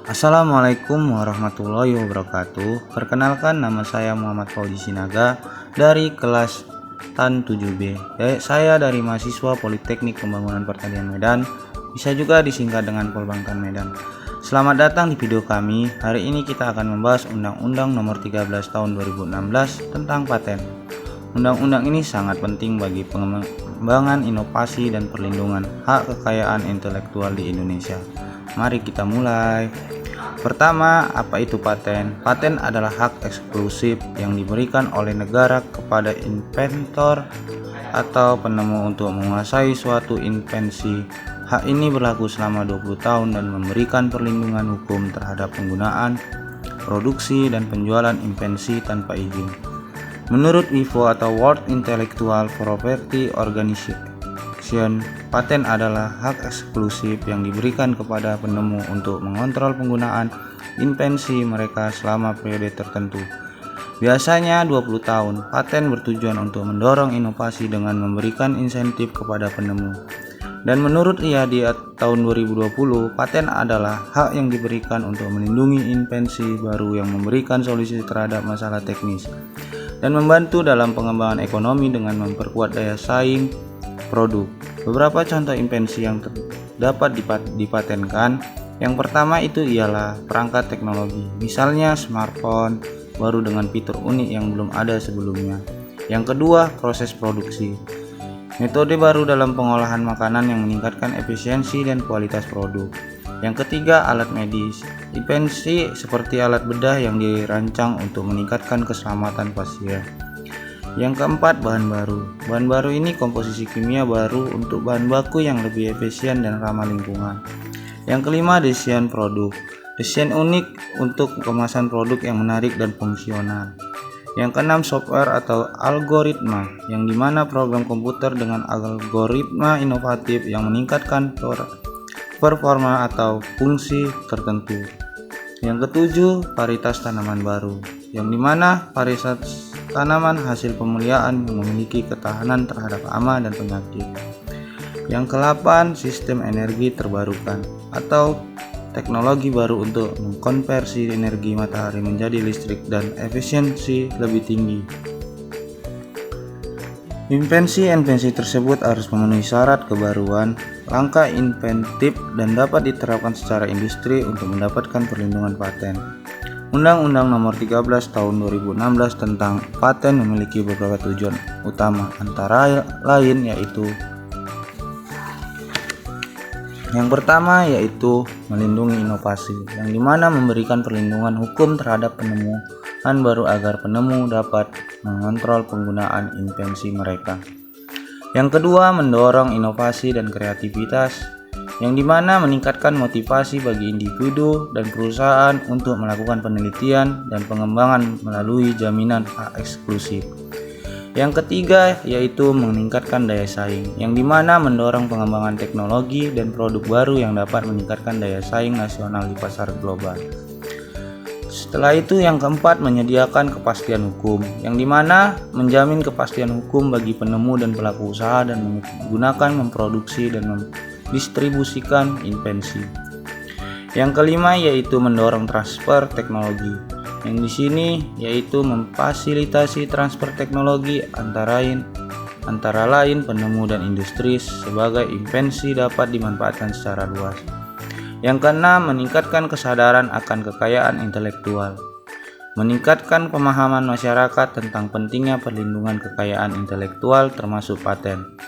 Assalamualaikum warahmatullahi wabarakatuh. Perkenalkan, nama saya Muhammad Fauzi Sinaga dari kelas TAN 7B. Saya dari mahasiswa Politeknik Pembangunan Pertanian Medan, bisa juga disingkat dengan Polbangkan Medan. Selamat datang di video kami. Hari ini kita akan membahas Undang-Undang Nomor 13 Tahun 2016 tentang paten. Undang-undang ini sangat penting bagi pengembangan inovasi dan perlindungan hak kekayaan intelektual di Indonesia. Mari kita mulai. Pertama, apa itu paten? Paten adalah hak eksklusif yang diberikan oleh negara kepada inventor atau penemu untuk menguasai suatu invensi. Hak ini berlaku selama 20 tahun dan memberikan perlindungan hukum terhadap penggunaan, produksi, dan penjualan invensi tanpa izin. Menurut WIPO atau World Intellectual Property Organization, paten adalah hak eksklusif yang diberikan kepada penemu untuk mengontrol penggunaan invensi mereka selama periode tertentu. Biasanya 20 tahun. Paten bertujuan untuk mendorong inovasi dengan memberikan insentif kepada penemu. Dan menurut IA di tahun 2020, paten adalah hak yang diberikan untuk melindungi invensi baru yang memberikan solusi terhadap masalah teknis dan membantu dalam pengembangan ekonomi dengan memperkuat daya saing produk. Beberapa contoh invensi yang dapat dipatenkan. Yang pertama itu ialah perangkat teknologi, misalnya smartphone baru dengan fitur unik yang belum ada sebelumnya. Yang kedua, proses produksi, metode baru dalam pengolahan makanan yang meningkatkan efisiensi dan kualitas produk. Yang ketiga, alat medis, invensi seperti alat bedah yang dirancang untuk meningkatkan keselamatan pasien. Yang keempat, bahan baru. Bahan baru ini komposisi kimia baru untuk bahan baku yang lebih efisien dan ramah lingkungan. Yang kelima, desain produk. Desain unik untuk kemasan produk yang menarik dan fungsional. Yang keenam, software atau algoritma, yang dimana program komputer dengan algoritma inovatif yang meningkatkan performa atau fungsi tertentu. Yang ketujuh, varietas tanaman baru, yang dimana varietas tanaman hasil pemeliharaan yang memiliki ketahanan terhadap hama dan penyakit. Yang ke-8, sistem energi terbarukan atau teknologi baru untuk mengkonversi energi matahari menjadi listrik dan efisiensi lebih tinggi. Invensi tersebut harus memenuhi syarat kebaruan, langkah inventif, dan dapat diterapkan secara industri untuk mendapatkan perlindungan paten. Undang-Undang Nomor 13 Tahun 2016 tentang paten memiliki beberapa tujuan utama, antara lain yaitu: yang pertama yaitu melindungi inovasi, yang dimana memberikan perlindungan hukum terhadap penemuan baru agar penemu dapat mengontrol penggunaan invensi mereka. Yang kedua, mendorong inovasi dan kreativitas, yang dimana meningkatkan motivasi bagi individu dan perusahaan untuk melakukan penelitian dan pengembangan melalui jaminan hak eksklusif. Yang ketiga yaitu meningkatkan daya saing, yang dimana mendorong pengembangan teknologi dan produk baru yang dapat meningkatkan daya saing nasional di pasar global. Setelah itu, yang keempat, menyediakan kepastian hukum, yang dimana menjamin kepastian hukum bagi penemu dan pelaku usaha dan menggunakan, memproduksi, dan mendistribusikan invensi. Yang kelima yaitu mendorong transfer teknologi, yang di sini yaitu memfasilitasi transfer teknologi antara lain penemu dan industri sebagai invensi dapat dimanfaatkan secara luas. Yang keenam, meningkatkan kesadaran akan kekayaan intelektual, meningkatkan pemahaman masyarakat tentang pentingnya perlindungan kekayaan intelektual termasuk paten.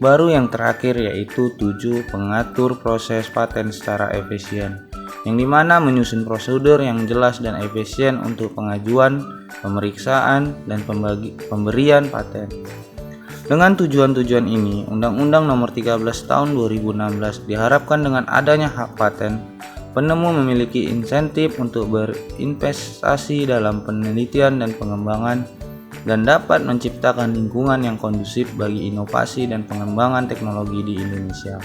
Baru yang terakhir yaitu 7, pengatur proses paten secara efisien, yang dimana menyusun prosedur yang jelas dan efisien untuk pengajuan, pemeriksaan, dan pemberian paten. Dengan tujuan-tujuan ini, Undang-Undang Nomor 13 Tahun 2016 diharapkan dengan adanya hak paten, penemu memiliki insentif untuk berinvestasi dalam penelitian dan pengembangan dan dapat menciptakan lingkungan yang kondusif bagi inovasi dan pengembangan teknologi di Indonesia.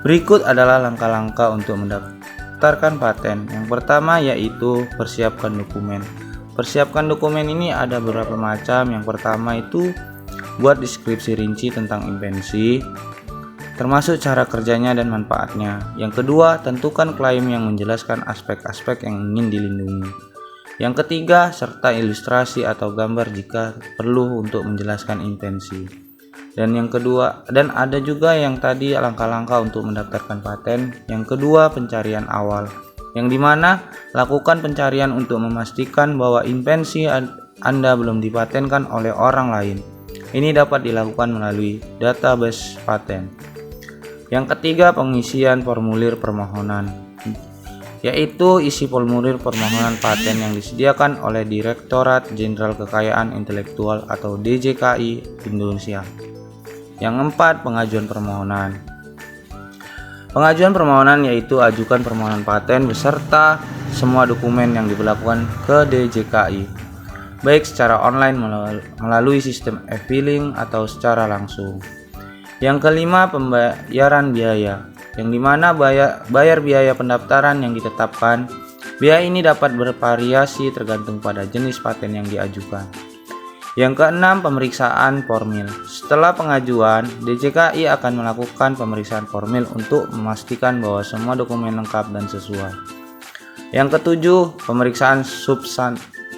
Berikut adalah langkah-langkah untuk mendaftarkan paten. Yang pertama yaitu persiapkan dokumen. Persiapkan dokumen ini ada beberapa macam. Yang pertama itu buat deskripsi rinci tentang invensi. termasuk cara kerjanya dan manfaatnya. Yang kedua, tentukan klaim yang menjelaskan aspek-aspek yang ingin dilindungi. Yang ketiga, serta ilustrasi atau gambar jika perlu untuk menjelaskan invensi. Dan yang kedua, dan ada juga yang tadi langkah-langkah untuk mendaftarkan paten. Yang kedua, pencarian awal, yang dimana lakukan pencarian untuk memastikan bahwa invensi Anda belum dipatenkan oleh orang lain. Ini dapat dilakukan melalui database paten. Yang ketiga, pengisian formulir permohonan, yaitu isi formulir permohonan paten yang disediakan oleh Direktorat Jenderal Kekayaan Intelektual atau DJKI Indonesia. Yang keempat, pengajuan permohonan. Pengajuan permohonan yaitu ajukan permohonan paten beserta semua dokumen yang diberlakukan ke DJKI, baik secara online melalui sistem e-filing atau secara langsung. Yang kelima, pembayaran biaya, yang dimana bayar biaya pendaftaran yang ditetapkan. Biaya ini dapat bervariasi tergantung pada jenis paten yang diajukan. Yang keenam, pemeriksaan formil. Setelah pengajuan, DJKI akan melakukan pemeriksaan formil untuk memastikan bahwa semua dokumen lengkap dan sesuai. Yang ketujuh, pemeriksaan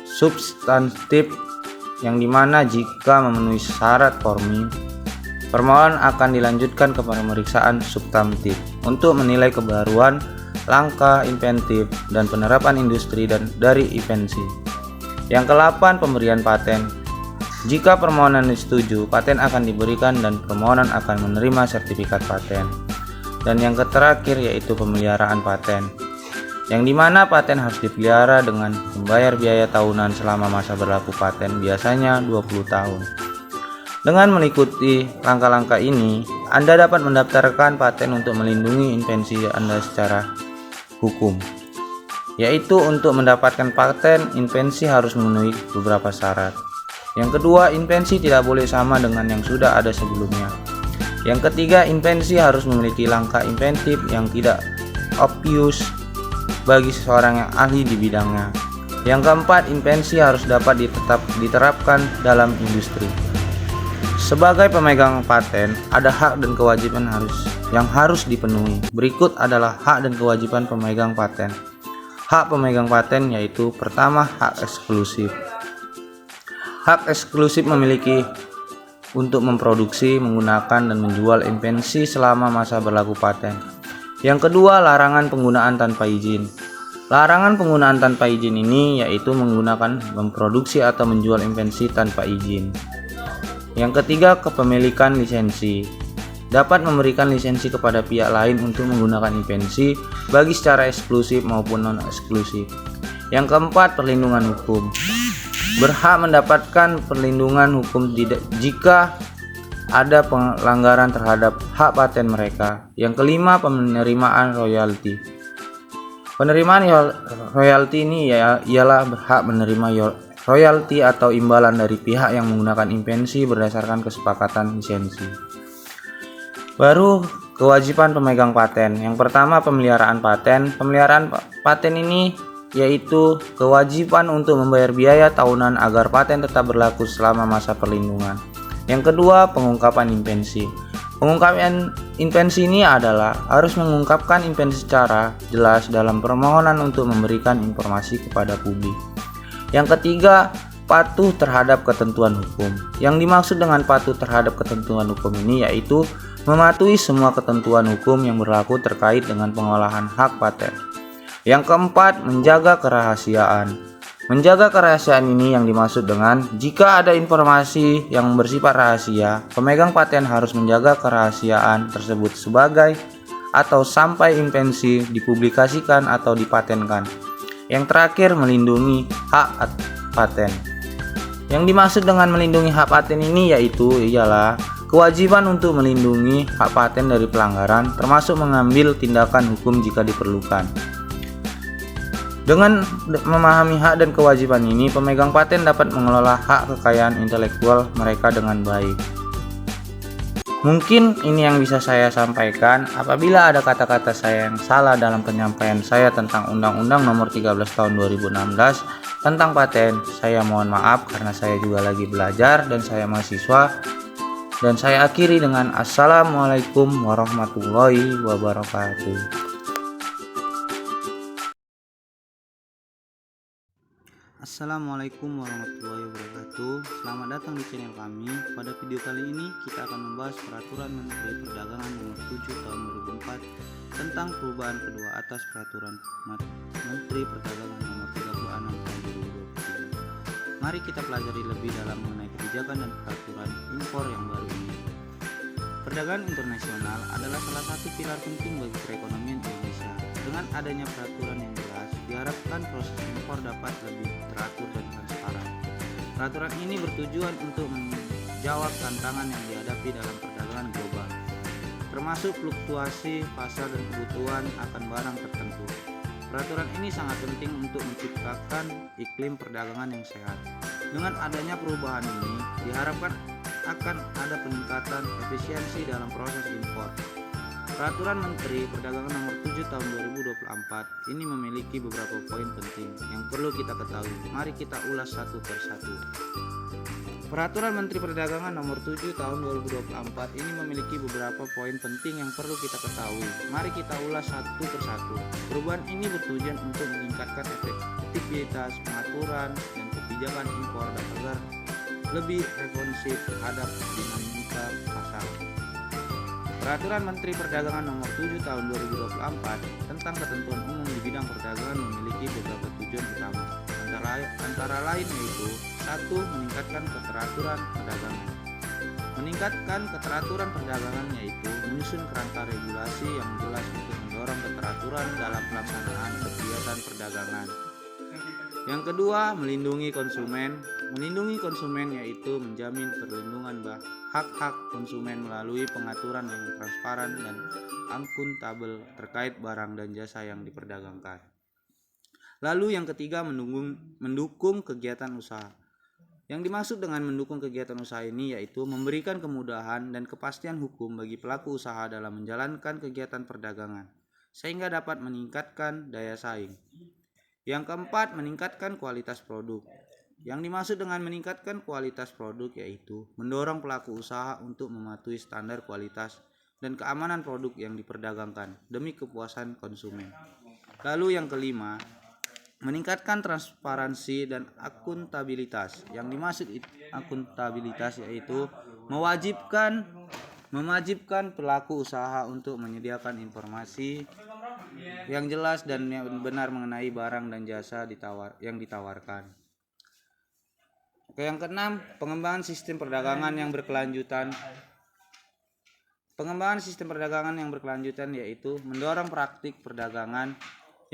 substantif, yang dimana jika memenuhi syarat formil, permohonan akan dilanjutkan ke pemeriksaan substantif untuk menilai kebaruan, langkah inventif, dan penerapan industri dan dari invensi. Yang ke-8, pemberian paten. Jika permohonan disetujui, paten akan diberikan dan permohonan akan menerima sertifikat paten. Dan yang terakhir yaitu pemeliharaan paten, yang dimana paten harus dipelihara dengan membayar biaya tahunan selama masa berlaku paten, biasanya 20 tahun. Dengan mengikuti langkah-langkah ini, Anda dapat mendaftarkan paten untuk melindungi invensi Anda secara hukum. Yaitu untuk mendapatkan paten, invensi harus memenuhi beberapa syarat. Yang kedua, invensi tidak boleh sama dengan yang sudah ada sebelumnya. Yang ketiga, invensi harus memiliki langkah inventif yang tidak obvious bagi seseorang yang ahli di bidangnya. Yang keempat, invensi harus dapat diterapkan dalam industri. Sebagai pemegang paten, ada hak dan kewajiban yang harus dipenuhi. Berikut adalah hak dan kewajiban pemegang paten. Hak pemegang paten yaitu pertama, hak eksklusif. Hak eksklusif memiliki untuk memproduksi, menggunakan, dan menjual invensi selama masa berlaku paten. Yang kedua, larangan penggunaan tanpa izin. Larangan penggunaan tanpa izin ini yaitu menggunakan, memproduksi, atau menjual invensi tanpa izin. Yang ketiga, kepemilikan lisensi. Dapat memberikan lisensi kepada pihak lain untuk menggunakan invensi bagi secara eksklusif maupun non-eksklusif. Yang keempat, perlindungan hukum. Berhak mendapatkan perlindungan hukum jika ada pelanggaran terhadap hak paten mereka. Yang kelima, penerimaan royalti. Penerimaan royalti ini ialah berhak menerima royalti atau imbalan dari pihak yang menggunakan invensi berdasarkan kesepakatan lisensi. Baru kewajiban pemegang paten. Yang pertama, pemeliharaan paten. Pemeliharaan paten ini yaitu kewajiban untuk membayar biaya tahunan agar paten tetap berlaku selama masa perlindungan. Yang kedua, pengungkapan invensi. Pengungkapan invensi ini adalah harus mengungkapkan invensi secara jelas dalam permohonan untuk memberikan informasi kepada publik. Yang ketiga, patuh terhadap ketentuan hukum. Yang dimaksud dengan patuh terhadap ketentuan hukum ini yaitu mematuhi semua ketentuan hukum yang berlaku terkait dengan pengolahan hak paten. Yang keempat, menjaga kerahasiaan. Menjaga kerahasiaan ini yang dimaksud dengan jika ada informasi yang bersifat rahasia, pemegang paten harus menjaga kerahasiaan tersebut sebagai atau sampai invensi dipublikasikan atau dipatenkan. Yang terakhir, melindungi hak paten. Yang dimaksud dengan melindungi hak paten ini ialah kewajiban untuk melindungi hak paten dari pelanggaran, termasuk mengambil tindakan hukum jika diperlukan. Dengan memahami hak dan kewajiban ini, pemegang paten dapat mengelola hak kekayaan intelektual mereka dengan baik. Mungkin ini yang bisa saya sampaikan. Apabila ada kata-kata saya yang salah dalam penyampaian saya tentang Undang-Undang Nomor 13 Tahun 2016 tentang paten, saya mohon maaf karena saya juga lagi belajar dan saya mahasiswa. Dan saya akhiri dengan assalamualaikum warahmatullahi wabarakatuh. Assalamualaikum warahmatullahi wabarakatuh. Selamat datang di channel kami. Pada video kali ini kita akan membahas Peraturan Menteri Perdagangan Nomor 7 Tahun 2004 tentang perubahan kedua atas Peraturan Menteri Perdagangan Nomor 36 Tahun 2023. Mari kita pelajari lebih dalam mengenai kebijakan dan peraturan impor yang baru ini. Perdagangan internasional adalah salah satu pilar penting bagi perekonomian Indonesia. Dengan adanya peraturan yang jelas, diharapkan proses impor dapat lebih teratur dan transparan. Peraturan ini bertujuan untuk menjawab tantangan yang dihadapi dalam perdagangan global, termasuk fluktuasi pasar dan kebutuhan akan barang tertentu. Peraturan ini sangat penting untuk menciptakan iklim perdagangan yang sehat. Dengan adanya perubahan ini, diharapkan akan ada peningkatan efisiensi dalam proses impor. Peraturan Menteri Perdagangan Nomor 7 Tahun 2024 ini memiliki beberapa poin penting yang perlu kita ketahui. Mari kita ulas satu persatu. Peraturan Menteri Perdagangan Nomor 7 Tahun 2024 ini memiliki beberapa poin penting yang perlu kita ketahui. Mari kita ulas satu persatu. Perubahan ini bertujuan untuk meningkatkan efektivitas pengaturan dan kebijakan impor dan agar lebih responsif terhadap dinamika pasar. Peraturan Menteri Perdagangan Nomor 7 Tahun 2024 tentang ketentuan umum di bidang perdagangan memiliki beberapa tujuan utama. Antara lain yaitu 1. Meningkatkan keteraturan perdagangan. Meningkatkan keteraturan perdagangan yaitu menyusun kerangka regulasi yang jelas untuk mendorong keteraturan dalam pelaksanaan kegiatan perdagangan. Yang kedua, melindungi konsumen. Melindungi konsumen yaitu menjamin perlindungan hak-hak konsumen melalui pengaturan yang transparan dan akuntabel terkait barang dan jasa yang diperdagangkan. Lalu yang ketiga, mendukung kegiatan usaha. Yang dimaksud dengan mendukung kegiatan usaha ini yaitu memberikan kemudahan dan kepastian hukum bagi pelaku usaha dalam menjalankan kegiatan perdagangan, sehingga dapat meningkatkan daya saing. Yang keempat, meningkatkan kualitas produk. Yang dimaksud dengan meningkatkan kualitas produk yaitu mendorong pelaku usaha untuk mematuhi standar kualitas dan keamanan produk yang diperdagangkan demi kepuasan konsumen. Lalu yang kelima, meningkatkan transparansi dan akuntabilitas. Yang dimaksud akuntabilitas yaitu mewajibkan pelaku usaha untuk menyediakan informasi yang jelas dan benar mengenai barang dan jasa yang ditawarkan. Oke, yang keenam, pengembangan sistem perdagangan yang berkelanjutan. Pengembangan sistem perdagangan yang berkelanjutan yaitu mendorong praktik perdagangan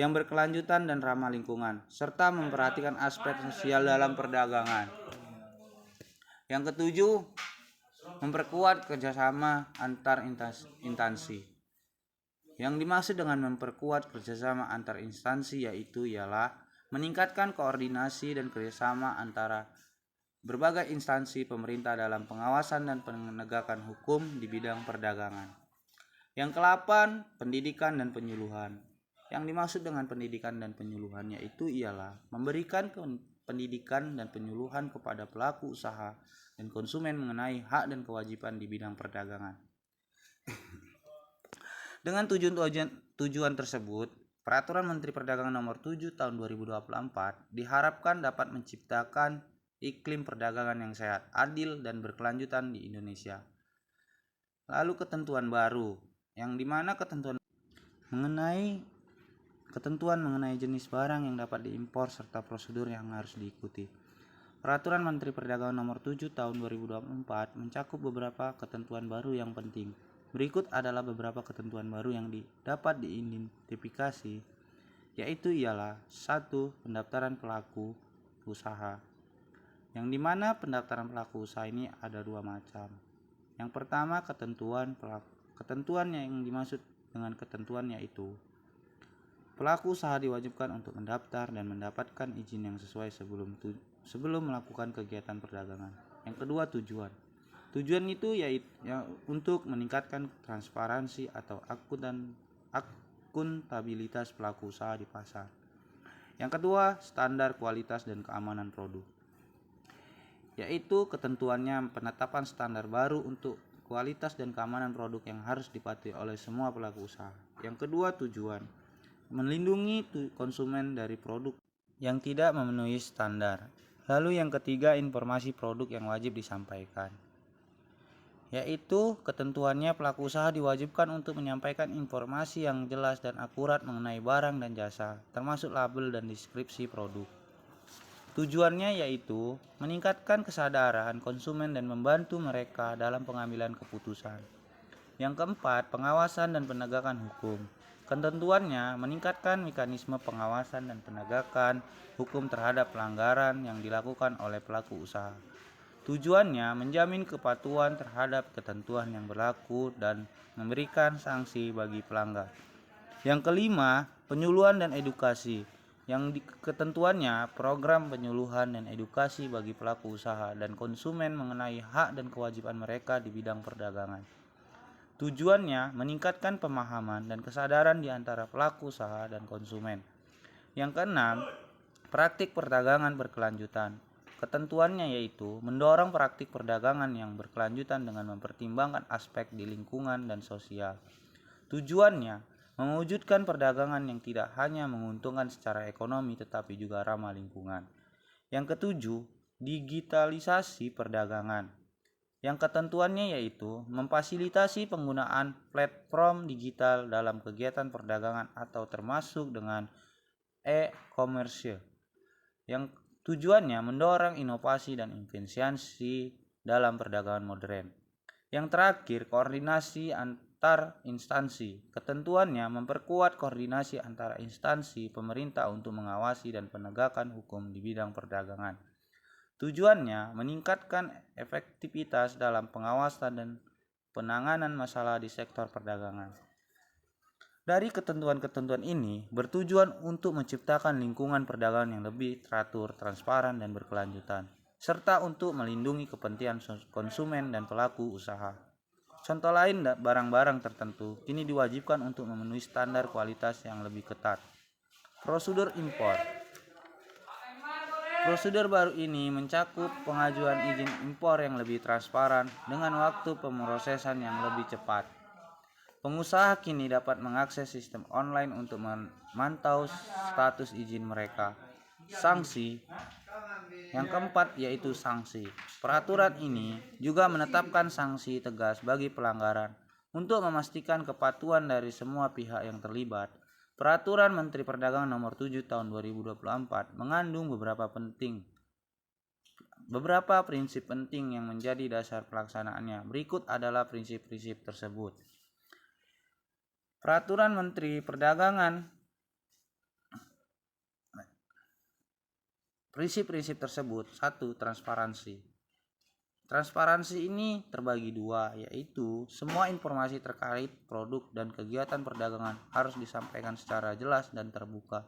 yang berkelanjutan dan ramah lingkungan, serta memperhatikan aspek sosial dalam perdagangan. Yang ketujuh, memperkuat kerjasama antar instansi. Yang dimaksud dengan memperkuat kerjasama antar instansi yaitu ialah meningkatkan koordinasi dan kerjasama antara berbagai instansi pemerintah dalam pengawasan dan penegakan hukum di bidang perdagangan. Yang ke-8, pendidikan dan penyuluhan. Yang dimaksud dengan pendidikan dan penyuluhan yaitu ialah memberikan pendidikan dan penyuluhan kepada pelaku usaha dan konsumen mengenai hak dan kewajiban di bidang perdagangan. Dengan tujuan tersebut, Peraturan Menteri Perdagangan Nomor 7 Tahun 2024 diharapkan dapat menciptakan iklim perdagangan yang sehat, adil, dan berkelanjutan di Indonesia. Lalu ketentuan baru, yang dimana ketentuan mengenai jenis barang yang dapat diimpor serta prosedur yang harus diikuti. Peraturan Menteri Perdagangan Nomor 7 Tahun 2024 mencakup beberapa ketentuan baru yang penting. Berikut adalah beberapa ketentuan baru yang dapat diidentifikasi, yaitu ialah 1. Pendaftaran pelaku usaha. Yang dimana pendaftaran pelaku usaha ini ada dua macam. Yang pertama, ketentuan yang dimaksud dengan ketentuan yaitu pelaku usaha diwajibkan untuk mendaftar dan mendapatkan izin yang sesuai sebelum melakukan kegiatan perdagangan. Yang kedua, tujuan itu yaitu untuk meningkatkan transparansi atau akuntabilitas pelaku usaha di pasar. Yang kedua, standar kualitas dan keamanan produk. yaitu ketentuannya penetapan standar baru untuk kualitas dan keamanan produk yang harus dipatuhi oleh semua pelaku usaha. Yang kedua, tujuan melindungi konsumen dari produk yang tidak memenuhi standar. Lalu yang ketiga, informasi produk yang wajib disampaikan, yaitu ketentuannya pelaku usaha diwajibkan untuk menyampaikan informasi yang jelas dan akurat mengenai barang dan jasa, termasuk label dan deskripsi produk. Tujuannya yaitu meningkatkan kesadaran konsumen dan membantu mereka dalam pengambilan keputusan. Yang keempat, pengawasan dan penegakan hukum. Ketentuannya meningkatkan mekanisme pengawasan dan penegakan hukum terhadap pelanggaran yang dilakukan oleh pelaku usaha. Tujuannya menjamin kepatuhan terhadap ketentuan yang berlaku dan memberikan sanksi bagi pelanggar. Yang kelima, penyuluhan dan edukasi. Yang ketentuannya program penyuluhan dan edukasi bagi pelaku usaha dan konsumen mengenai hak dan kewajiban mereka di bidang perdagangan. Tujuannya meningkatkan pemahaman dan kesadaran di antara pelaku usaha dan konsumen. Yang keenam, praktik perdagangan berkelanjutan. Ketentuannya yaitu mendorong praktik perdagangan yang berkelanjutan dengan mempertimbangkan aspek di lingkungan dan sosial. Tujuannya mewujudkan perdagangan yang tidak hanya menguntungkan secara ekonomi tetapi juga ramah lingkungan. Yang ketujuh, digitalisasi perdagangan. Yang ketentuannya yaitu memfasilitasi penggunaan platform digital dalam kegiatan perdagangan atau termasuk dengan e-commerce. Yang tujuannya mendorong inovasi dan efisiensi dalam perdagangan modern. Yang terakhir, koordinasi antar instansi. Ketentuannya memperkuat koordinasi antara instansi pemerintah untuk mengawasi dan penegakan hukum di bidang perdagangan. Tujuannya meningkatkan efektivitas dalam pengawasan dan penanganan masalah di sektor perdagangan. Dari ketentuan-ketentuan ini bertujuan untuk menciptakan lingkungan perdagangan yang lebih teratur, transparan, dan berkelanjutan, serta untuk melindungi kepentingan konsumen dan pelaku usaha. Contoh lain, barang-barang tertentu kini diwajibkan untuk memenuhi standar kualitas yang lebih ketat. Prosedur impor. Prosedur baru ini mencakup pengajuan izin impor yang lebih transparan dengan waktu pemrosesan yang lebih cepat. Pengusaha kini dapat mengakses sistem online untuk memantau status izin mereka. Sanksi. Yang keempat yaitu sanksi. Peraturan ini juga menetapkan sanksi tegas bagi pelanggaran untuk memastikan kepatuhan dari semua pihak yang terlibat. Peraturan Menteri Perdagangan Nomor 7 Tahun 2024 mengandung beberapa prinsip penting yang menjadi dasar pelaksanaannya. Berikut adalah prinsip-prinsip tersebut. Peraturan Menteri Perdagangan. Prinsip-prinsip tersebut. 1. Transparansi. Transparansi ini terbagi dua, yaitu semua informasi terkait produk dan kegiatan perdagangan harus disampaikan secara jelas dan terbuka.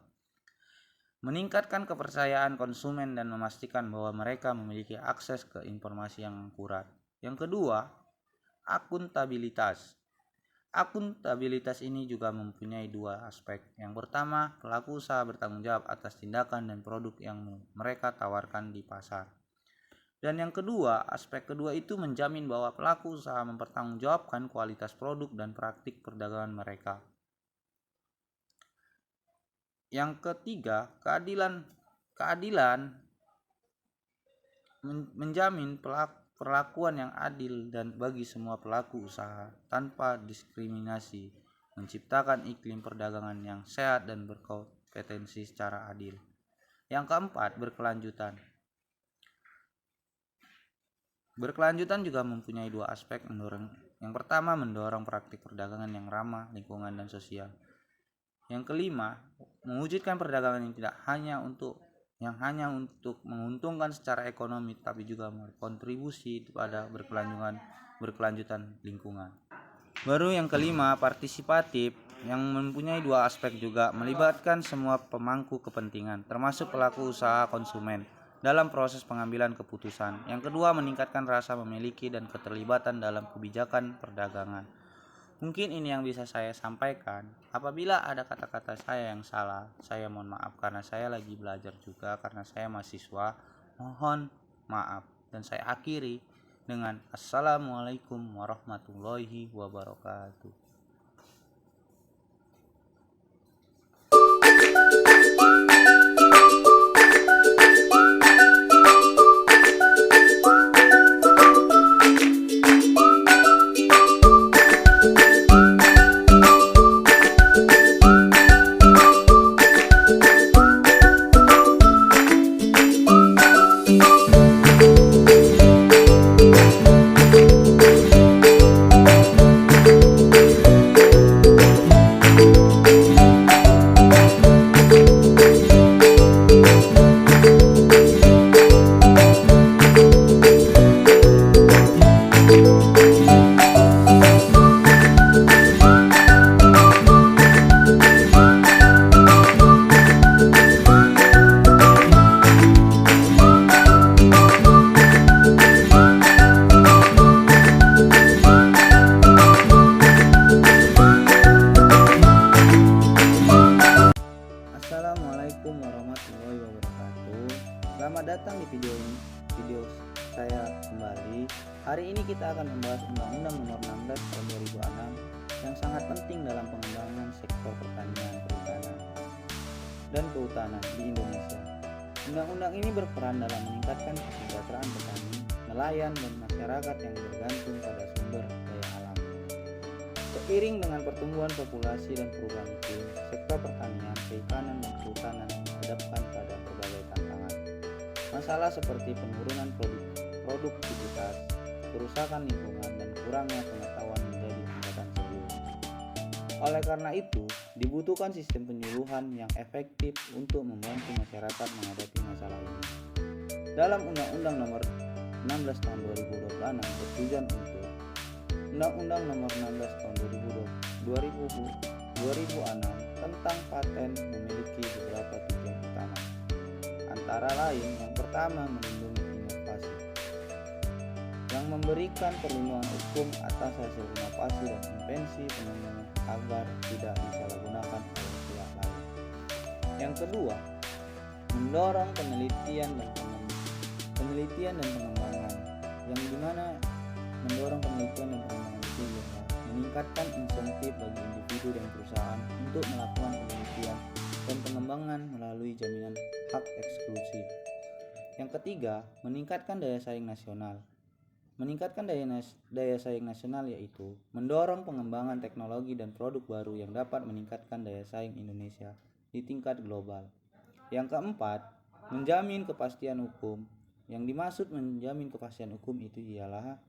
Meningkatkan kepercayaan konsumen dan memastikan bahwa mereka memiliki akses ke informasi yang akurat. Yang kedua, akuntabilitas. Akuntabilitas ini juga mempunyai dua aspek. Yang pertama, pelaku usaha bertanggung jawab atas tindakan dan produk yang mereka tawarkan di pasar. Dan yang kedua, aspek kedua itu menjamin bahwa pelaku usaha mempertanggungjawabkan kualitas produk dan praktik perdagangan mereka. Yang ketiga, keadilan menjamin perlakuan yang adil dan bagi semua pelaku usaha tanpa diskriminasi, menciptakan iklim perdagangan yang sehat dan berkompetensi secara adil. Yang keempat, berkelanjutan. Berkelanjutan juga mempunyai dua aspek. Yang pertama, mendorong praktik perdagangan yang ramah lingkungan dan sosial. Yang kelima, mewujudkan perdagangan yang hanya untuk menguntungkan secara ekonomi tapi juga berkontribusi pada berkelanjutan lingkungan. Baru yang kelima, partisipatif, yang mempunyai dua aspek juga, melibatkan semua pemangku kepentingan termasuk pelaku usaha konsumen dalam proses pengambilan keputusan. Yang kedua, meningkatkan rasa memiliki dan keterlibatan dalam kebijakan perdagangan. Mungkin ini yang bisa saya sampaikan. Apabila ada kata-kata saya yang salah, saya mohon maaf karena saya lagi belajar juga, karena saya mahasiswa. Mohon maaf. dan saya akhiri dengan Assalamualaikum warahmatullahi wabarakatuh. Assalamualaikum warahmatullahi wabarakatuh. Selamat datang di video saya kembali. Hari ini kita akan membahas Undang-Undang Nomor 16 Tahun 2006 yang sangat penting dalam pengembangan sektor pertanian, perikanan, dan kehutanan di Indonesia. Undang-undang ini berperan dalam meningkatkan kesejahteraan petani, nelayan, dan masyarakat yang bergantung pada sumber daya alam. Seiring dengan pertumbuhan populasi dan perubahan iklim, sektor pertanian, perikanan, dan kehutanan dihadapkan pada berbagai tantangan. Masalah seperti penurunan produktivitas, kerusakan lingkungan, dan kurangnya pengetahuan menjadi hambatan serius. Oleh karena itu, dibutuhkan sistem penyuluhan yang efektif untuk membantu masyarakat menghadapi masalah ini. Dalam Undang-Undang Nomor 16 Tahun 2026 bertujuan untuk Undang-Undang Nomor 16 Tahun 2006 tentang paten memiliki beberapa tujuan utama. Antara lain, yang pertama, melindungi inovasi, yang memberikan perlindungan hukum atas hasil inovasi dan invensi penemu agar tidak disalahgunakan oleh pihak lain. Yang kedua, mendorong penelitian dan pengembangan, yang dimana mendorong penelitian dan pengembangan itu meningkatkan insentif bagi individu dan perusahaan untuk melakukan penelitian dan pengembangan melalui jaminan hak eksklusif. Yang ketiga, meningkatkan daya saing nasional. Meningkatkan daya saing nasional yaitu mendorong pengembangan teknologi dan produk baru yang dapat meningkatkan daya saing Indonesia di tingkat global. Yang keempat, menjamin kepastian hukum. Yang dimaksud menjamin kepastian hukum itu ialah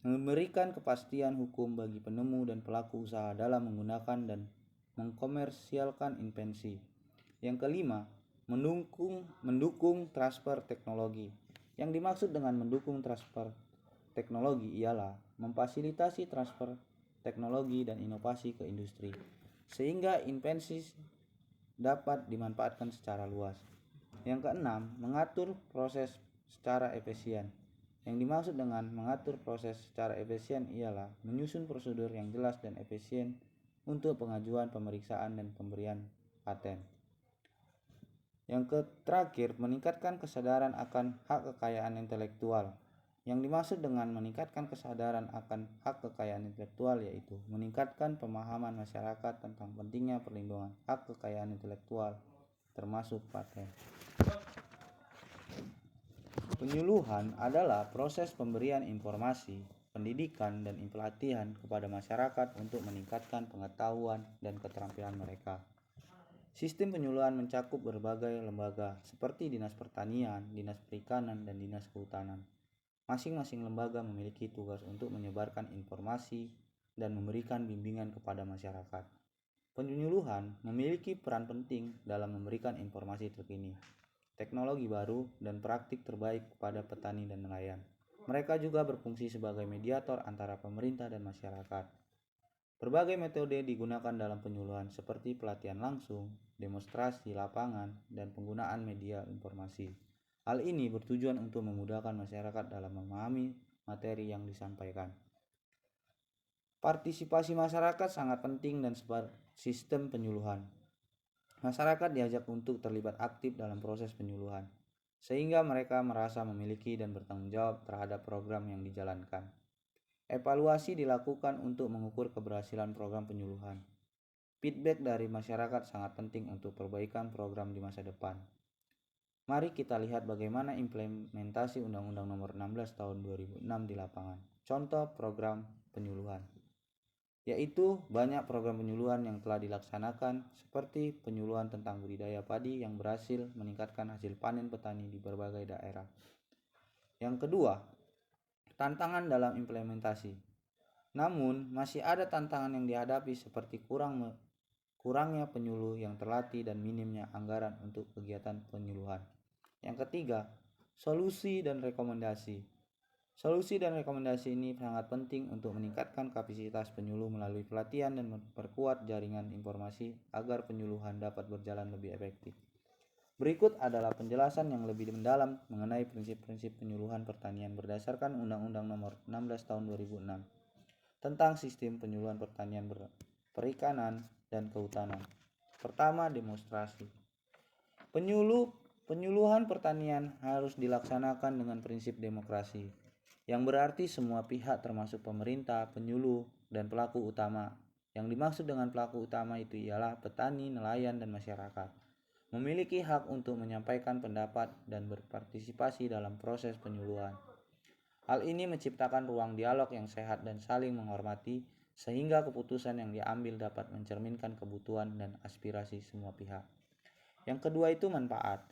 memberikan kepastian hukum bagi penemu dan pelaku usaha dalam menggunakan dan mengkomersialkan invensi. Yang kelima, mendukung transfer teknologi. Yang dimaksud dengan mendukung transfer teknologi ialah memfasilitasi transfer teknologi dan inovasi ke industri, sehingga invensi dapat dimanfaatkan secara luas. Yang keenam, mengatur proses secara efisien. Yang dimaksud dengan mengatur proses secara efisien ialah menyusun prosedur yang jelas dan efisien untuk pengajuan, pemeriksaan, dan pemberian paten. Yang terakhir, meningkatkan kesadaran akan hak kekayaan intelektual. Yang dimaksud dengan meningkatkan kesadaran akan hak kekayaan intelektual yaitu meningkatkan pemahaman masyarakat tentang pentingnya perlindungan hak kekayaan intelektual, termasuk paten. Penyuluhan adalah proses pemberian informasi, pendidikan, dan pelatihan kepada masyarakat untuk meningkatkan pengetahuan dan keterampilan mereka. Sistem penyuluhan mencakup berbagai lembaga seperti Dinas Pertanian, Dinas Perikanan, dan Dinas Kehutanan. Masing-masing lembaga memiliki tugas untuk menyebarkan informasi dan memberikan bimbingan kepada masyarakat. Penyuluhan memiliki peran penting dalam memberikan informasi terkini, teknologi baru, dan praktik terbaik kepada petani dan nelayan. Mereka juga berfungsi sebagai mediator antara pemerintah dan masyarakat. Berbagai metode digunakan dalam penyuluhan seperti pelatihan langsung, demonstrasi lapangan, dan penggunaan media informasi. Hal ini bertujuan untuk memudahkan masyarakat dalam memahami materi yang disampaikan. Partisipasi masyarakat sangat penting dan sistem penyuluhan. Masyarakat diajak untuk terlibat aktif dalam proses penyuluhan. sehingga mereka merasa memiliki dan bertanggung jawab terhadap program yang dijalankan. Evaluasi dilakukan untuk mengukur keberhasilan program penyuluhan. Feedback dari masyarakat sangat penting untuk perbaikan program di masa depan. Mari kita lihat bagaimana implementasi Undang-Undang Nomor 16 Tahun 2006 di lapangan. Contoh program penyuluhan, yaitu banyak program penyuluhan yang telah dilaksanakan seperti penyuluhan tentang budidaya padi yang berhasil meningkatkan hasil panen petani di berbagai daerah. Yang kedua, tantangan dalam implementasi. Namun, masih ada tantangan yang dihadapi seperti kurangnya penyuluh yang terlatih dan minimnya anggaran untuk kegiatan penyuluhan. Yang ketiga, solusi dan rekomendasi. Solusi dan rekomendasi ini sangat penting untuk meningkatkan kapasitas penyuluh melalui pelatihan dan memperkuat jaringan informasi agar penyuluhan dapat berjalan lebih efektif. Berikut adalah penjelasan yang lebih mendalam mengenai prinsip-prinsip penyuluhan pertanian berdasarkan Undang-Undang Nomor 16 Tahun 2006 tentang sistem penyuluhan pertanian, perikanan, dan kehutanan. Pertama, demonstrasi. Penyuluhan pertanian harus dilaksanakan dengan prinsip demokrasi, yang berarti semua pihak termasuk pemerintah, penyuluh, dan pelaku utama. Yang dimaksud dengan pelaku utama itu ialah petani, nelayan, dan masyarakat. Memiliki hak untuk menyampaikan pendapat dan berpartisipasi dalam proses penyuluhan. Hal ini menciptakan ruang dialog yang sehat dan saling menghormati, sehingga keputusan yang diambil dapat mencerminkan kebutuhan dan aspirasi semua pihak. Yang kedua itu manfaat.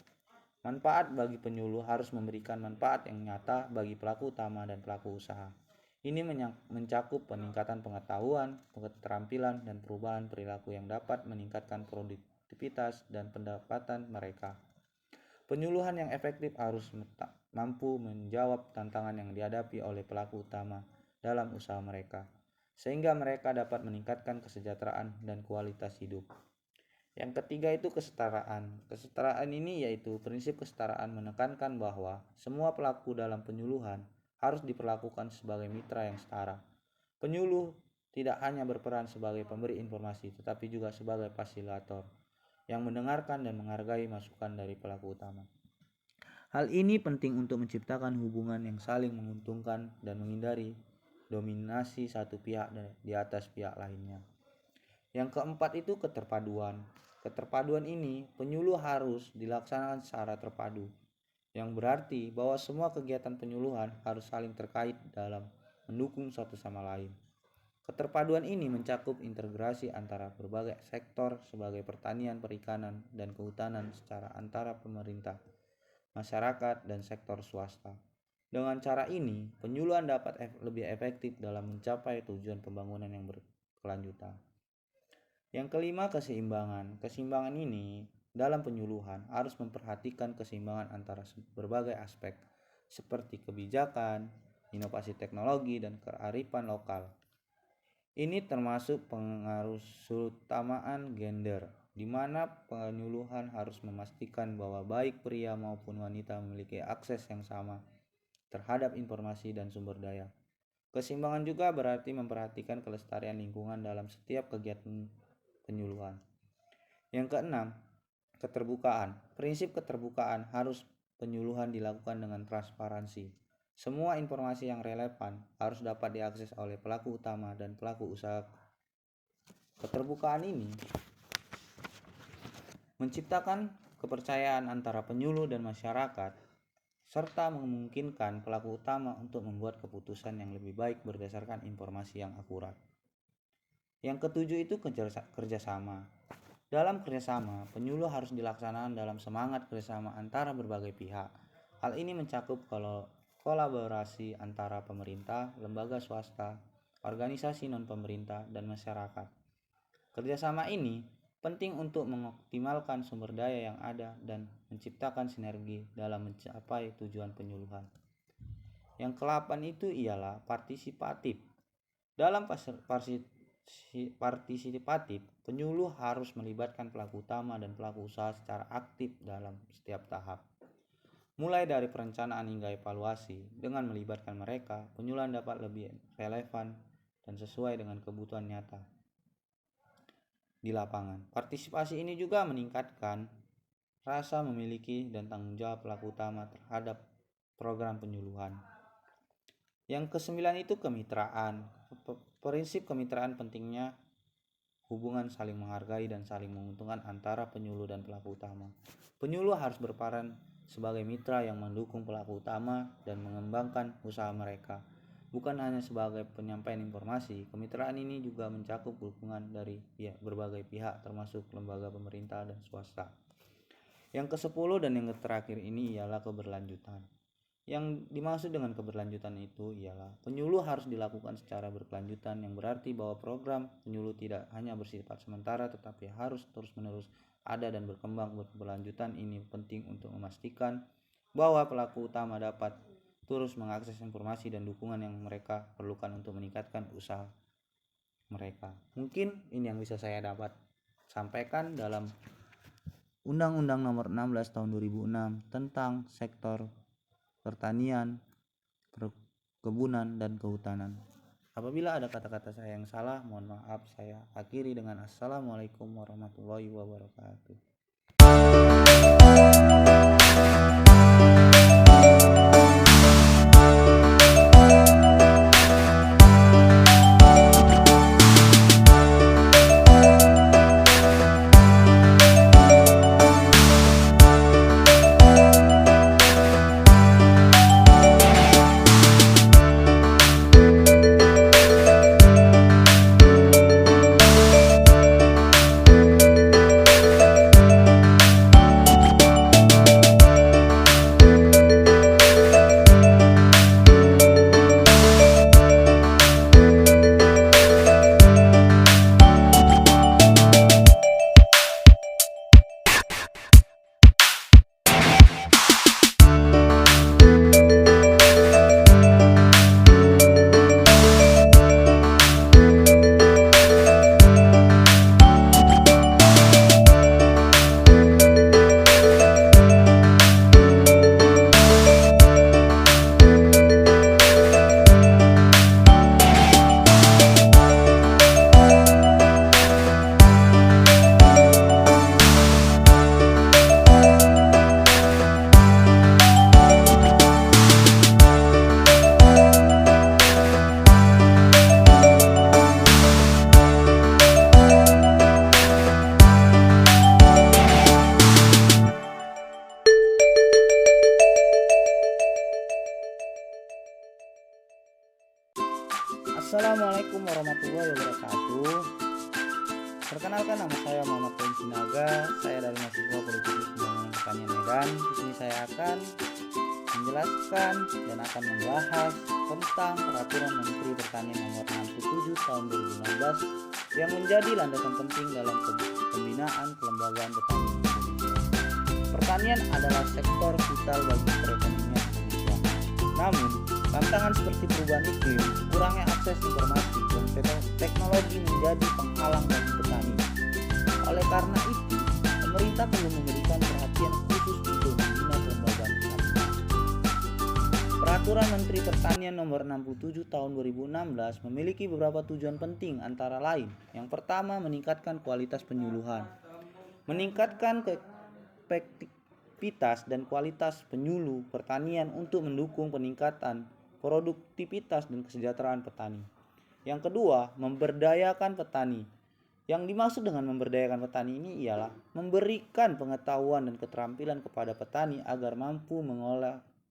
Manfaat bagi penyuluh harus memberikan manfaat yang nyata bagi pelaku utama dan pelaku usaha. Ini mencakup peningkatan pengetahuan, keterampilan, dan perubahan perilaku yang dapat meningkatkan produktivitas dan pendapatan mereka. Penyuluhan yang efektif harus mampu menjawab tantangan yang dihadapi oleh pelaku utama dalam usaha mereka, sehingga mereka dapat meningkatkan kesejahteraan dan kualitas hidup. Yang ketiga itu kesetaraan. Kesetaraan ini yaitu prinsip kesetaraan menekankan bahwa semua pelaku dalam penyuluhan harus diperlakukan sebagai mitra yang setara. Penyuluh tidak hanya berperan sebagai pemberi informasi, tetapi juga sebagai fasilitator yang mendengarkan dan menghargai masukan dari pelaku utama. Hal ini penting untuk menciptakan hubungan yang saling menguntungkan dan menghindari dominasi satu pihak di atas pihak lainnya. Yang keempat itu keterpaduan. Keterpaduan ini penyuluh harus dilaksanakan secara terpadu, yang berarti bahwa semua kegiatan penyuluhan harus saling terkait dalam mendukung satu sama lain. Keterpaduan ini mencakup integrasi antara berbagai sektor sebagai pertanian, perikanan, dan kehutanan secara antara pemerintah, masyarakat, dan sektor swasta. Dengan cara ini, penyuluhan dapat lebih efektif dalam mencapai tujuan pembangunan yang berkelanjutan. Yang kelima, keseimbangan. Keseimbangan ini dalam penyuluhan harus memperhatikan keseimbangan antara berbagai aspek seperti kebijakan, inovasi teknologi, dan kearifan lokal. Ini termasuk pengarusutamaan gender, di mana penyuluhan harus memastikan bahwa baik pria maupun wanita memiliki akses yang sama terhadap informasi dan sumber daya. Keseimbangan juga berarti memperhatikan kelestarian lingkungan dalam setiap kegiatan penyuluhan. Yang keenam, keterbukaan. Prinsip keterbukaan harus penyuluhan dilakukan dengan transparansi. Semua informasi yang relevan harus dapat diakses oleh pelaku utama dan pelaku usaha. Keterbukaan ini menciptakan kepercayaan antara penyuluh dan masyarakat, serta memungkinkan pelaku utama untuk membuat keputusan yang lebih baik berdasarkan informasi yang akurat. Yang ketujuh itu kerjasama. Dalam kerjasama, penyuluh harus dilaksanakan dalam semangat kerjasama antara berbagai pihak. Hal ini mencakup kolaborasi antara pemerintah, lembaga swasta, organisasi non-pemerintah, dan masyarakat. Kerjasama ini penting untuk mengoptimalkan sumber daya yang ada dan menciptakan sinergi dalam mencapai tujuan penyuluhan. Yang ke-8 itu ialah partisipatif. Dalam partisipatif, penyuluh harus melibatkan pelaku utama dan pelaku usaha secara aktif dalam setiap tahap. Mulai dari perencanaan hingga evaluasi, dengan melibatkan mereka, penyuluhan dapat lebih relevan dan sesuai dengan kebutuhan nyata di lapangan. Partisipasi ini juga meningkatkan rasa memiliki dan tanggung jawab pelaku utama terhadap program penyuluhan. Yang kesembilan itu kemitraan. Prinsip kemitraan pentingnya hubungan saling menghargai dan saling menguntungkan antara penyuluh dan pelaku utama. Penyuluh harus berperan sebagai mitra yang mendukung pelaku utama dan mengembangkan usaha mereka. Bukan hanya sebagai penyampaian informasi, kemitraan ini juga mencakup dukungan dari berbagai pihak termasuk lembaga pemerintah dan swasta. Yang ke-10 dan yang terakhir ini ialah keberlanjutan. Yang dimaksud dengan keberlanjutan itu ialah penyuluh harus dilakukan secara berkelanjutan, yang berarti bahwa program penyuluh tidak hanya bersifat sementara tetapi harus terus-menerus ada dan berkembang. Berkelanjutan ini penting untuk memastikan bahwa pelaku utama dapat terus mengakses informasi dan dukungan yang mereka perlukan untuk meningkatkan usaha mereka. Mungkin ini yang bisa saya dapat sampaikan dalam Undang-Undang Nomor 16 Tahun 2006 tentang sektor pertanian, perkebunan, dan kehutanan. Apabila ada kata-kata saya yang salah, mohon maaf. Saya akhiri dengan Assalamualaikum warahmatullahi wabarakatuh. Assalamualaikum warahmatullahi wabarakatuh. Perkenalkan, nama saya Muhammad Fauzi Sinaga. Saya dari mahasiswa Politeknik Pembangunan Pertanian Medan. Di sini saya akan menjelaskan dan akan membahas tentang Peraturan Menteri Pertanian Nomor 67 Tahun 2016 yang menjadi landasan penting dalam pembinaan kelembagaan petani Indonesia. Pertanian adalah sektor vital bagi perekonomian Indonesia. Namun, tantangan seperti perubahan iklim, kurangnya akses informasi, dan teknologi menjadi penghalang bagi petani. Oleh karena itu, pemerintah perlu memberikan perhatian khusus untuk membina kelembagaan pertanian. Peraturan Menteri Pertanian Nomor 67 Tahun 2016 memiliki beberapa tujuan penting, antara lain: yang pertama, meningkatkan kualitas penyuluhan, meningkatkan efektivitas dan kualitas penyuluh pertanian untuk mendukung peningkatan produktivitas dan kesejahteraan petani. Yang kedua, memberdayakan petani. Yang dimaksud dengan memberdayakan petani ini ialah memberikan pengetahuan dan keterampilan kepada petani agar mampu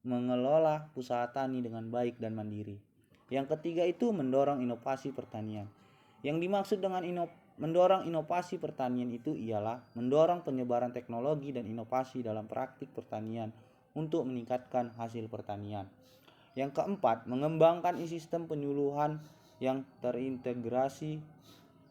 mengelola usaha tani dengan baik dan mandiri. Yang ketiga itu mendorong inovasi pertanian. Yang dimaksud dengan mendorong inovasi pertanian itu ialah mendorong penyebaran teknologi dan inovasi dalam praktik pertanian untuk meningkatkan hasil pertanian. Yang keempat, mengembangkan sistem penyuluhan yang terintegrasi.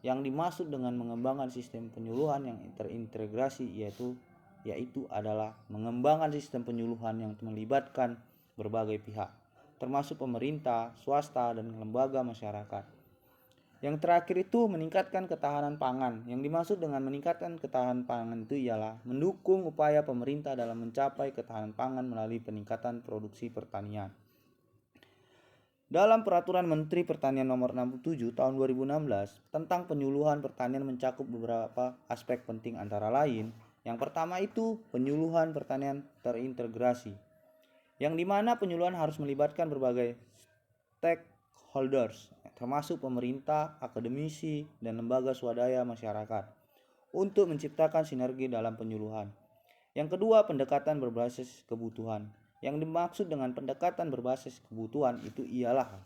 Yang dimaksud dengan mengembangkan sistem penyuluhan yang terintegrasi yaitu adalah mengembangkan sistem penyuluhan yang melibatkan berbagai pihak, termasuk pemerintah, swasta, dan lembaga masyarakat. Yang terakhir itu meningkatkan ketahanan pangan. Yang dimaksud dengan meningkatkan ketahanan pangan itu ialah mendukung upaya pemerintah dalam mencapai ketahanan pangan melalui peningkatan produksi pertanian. Dalam Peraturan Menteri Pertanian Nomor 67 Tahun 2016 tentang penyuluhan pertanian mencakup beberapa aspek penting, antara lain Yang pertama itu penyuluhan pertanian terintegrasi, yang dimana penyuluhan harus melibatkan berbagai stakeholders, termasuk pemerintah, akademisi, dan lembaga swadaya masyarakat, untuk menciptakan sinergi dalam penyuluhan. Yang kedua, pendekatan berbasis kebutuhan. Yang dimaksud dengan pendekatan berbasis kebutuhan itu ialah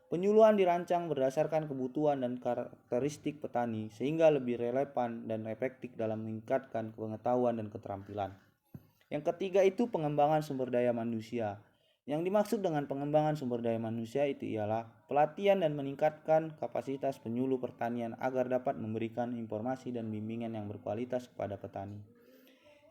penyuluhan dirancang berdasarkan kebutuhan dan karakteristik petani sehingga lebih relevan dan efektif dalam meningkatkan pengetahuan dan keterampilan. Yang ketiga itu pengembangan sumber daya manusia. Yang dimaksud dengan pengembangan sumber daya manusia itu ialah pelatihan dan meningkatkan kapasitas penyuluh pertanian agar dapat memberikan informasi dan bimbingan yang berkualitas kepada petani.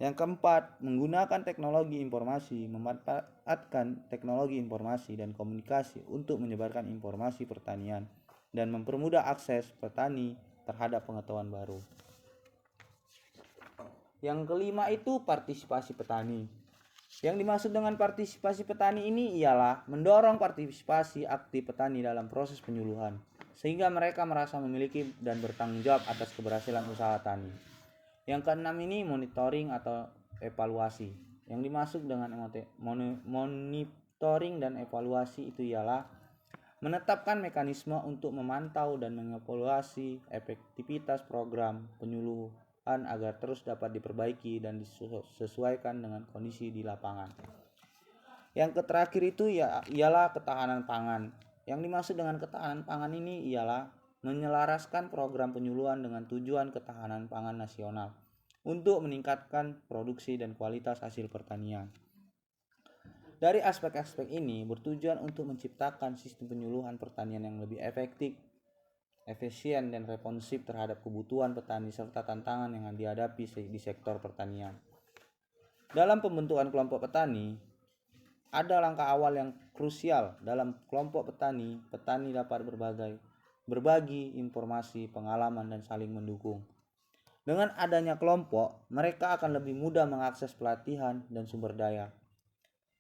Yang keempat, menggunakan teknologi informasi, memanfaatkan teknologi informasi dan komunikasi untuk menyebarkan informasi pertanian dan mempermudah akses petani terhadap pengetahuan baru. Yang kelima itu partisipasi petani. Yang dimaksud dengan partisipasi petani ini ialah mendorong partisipasi aktif petani dalam proses penyuluhan, sehingga mereka merasa memiliki dan bertanggung jawab atas keberhasilan usaha tani. Yang keenam ini monitoring atau evaluasi. Yang dimaksud dengan monitoring dan evaluasi itu ialah menetapkan mekanisme untuk memantau dan mengevaluasi efektivitas program penyuluhan agar terus dapat diperbaiki dan disesuaikan dengan kondisi di lapangan. Yang terakhir itu ialah ketahanan pangan. Yang dimaksud dengan ketahanan pangan ini ialah menyelaraskan program penyuluhan dengan tujuan ketahanan pangan nasional untuk meningkatkan produksi dan kualitas hasil pertanian. Dari aspek-aspek ini bertujuan untuk menciptakan sistem penyuluhan pertanian yang lebih efektif, efisien, dan responsif terhadap kebutuhan petani serta tantangan yang dihadapi di sektor pertanian. Dalam pembentukan kelompok petani, ada langkah awal yang krusial. Dalam kelompok petani, petani dapat berbagi informasi, pengalaman, dan saling mendukung. Dengan adanya kelompok, mereka akan lebih mudah mengakses pelatihan dan sumber daya.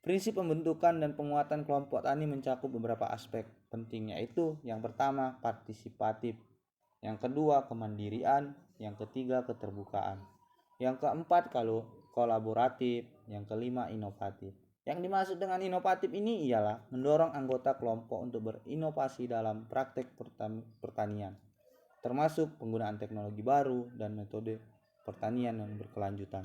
Prinsip pembentukan dan penguatan kelompok tani mencakup beberapa aspek penting, yaitu yang pertama partisipatif, yang kedua kemandirian, yang ketiga keterbukaan, yang keempat kolaboratif, yang kelima inovatif. Yang dimaksud dengan inovatif ini ialah mendorong anggota kelompok untuk berinovasi dalam praktek pertanian, termasuk penggunaan teknologi baru dan metode pertanian yang berkelanjutan.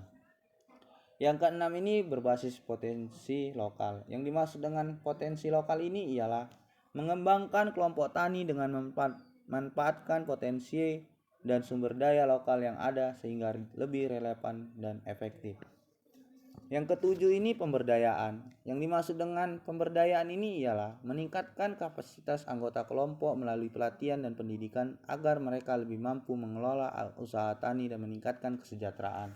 Yang keenam ini berbasis potensi lokal. Yang dimaksud dengan potensi lokal ini ialah mengembangkan kelompok tani dengan memanfaatkan potensi dan sumber daya lokal yang ada sehingga lebih relevan dan efektif. Yang ketujuh ini pemberdayaan. Yang dimaksud dengan pemberdayaan ini ialah meningkatkan kapasitas anggota kelompok melalui pelatihan dan pendidikan agar mereka lebih mampu mengelola usaha tani dan meningkatkan kesejahteraan.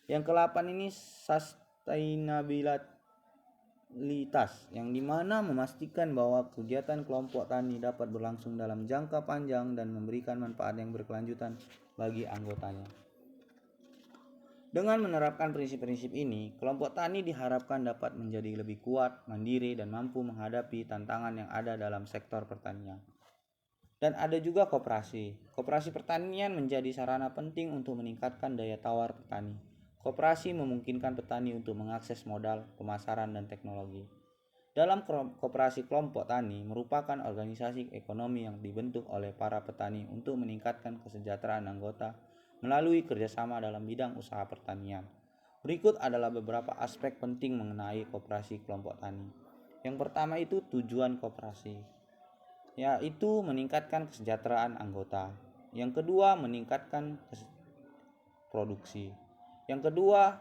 Yang ke-8 ini sustainabilitas, yang dimana memastikan bahwa kegiatan kelompok tani dapat berlangsung dalam jangka panjang dan memberikan manfaat yang berkelanjutan bagi anggotanya. Dengan menerapkan prinsip-prinsip ini, kelompok tani diharapkan dapat menjadi lebih kuat, mandiri, dan mampu menghadapi tantangan yang ada dalam sektor pertanian. Dan ada juga koperasi. Koperasi pertanian menjadi sarana penting untuk meningkatkan daya tawar petani. Koperasi memungkinkan petani untuk mengakses modal, pemasaran, dan teknologi. Dalam koperasi kelompok tani merupakan organisasi ekonomi yang dibentuk oleh para petani untuk meningkatkan kesejahteraan anggota melalui kerjasama dalam bidang usaha pertanian. Berikut adalah beberapa aspek penting mengenai koperasi kelompok tani. Yang pertama itu tujuan koperasi, yaitu meningkatkan kesejahteraan anggota. Yang kedua, meningkatkan produksi. Yang kedua,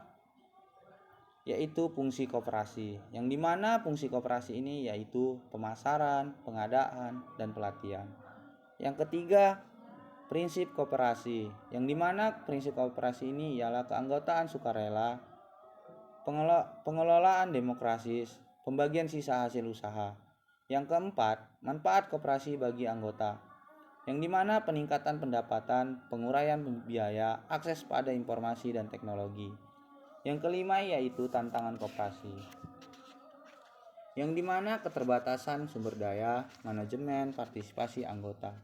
yaitu fungsi koperasi, yang dimana fungsi koperasi ini yaitu pemasaran, pengadaan, dan pelatihan. Yang ketiga, prinsip koperasi, yang dimana prinsip koperasi ini ialah keanggotaan sukarela, pengelolaan demokratis, pembagian sisa hasil usaha. Yang keempat, manfaat koperasi bagi anggota, yang dimana peningkatan pendapatan, penguraian biaya, akses pada informasi dan teknologi. Yang kelima yaitu tantangan koperasi, yang dimana keterbatasan sumber daya, manajemen, partisipasi anggota.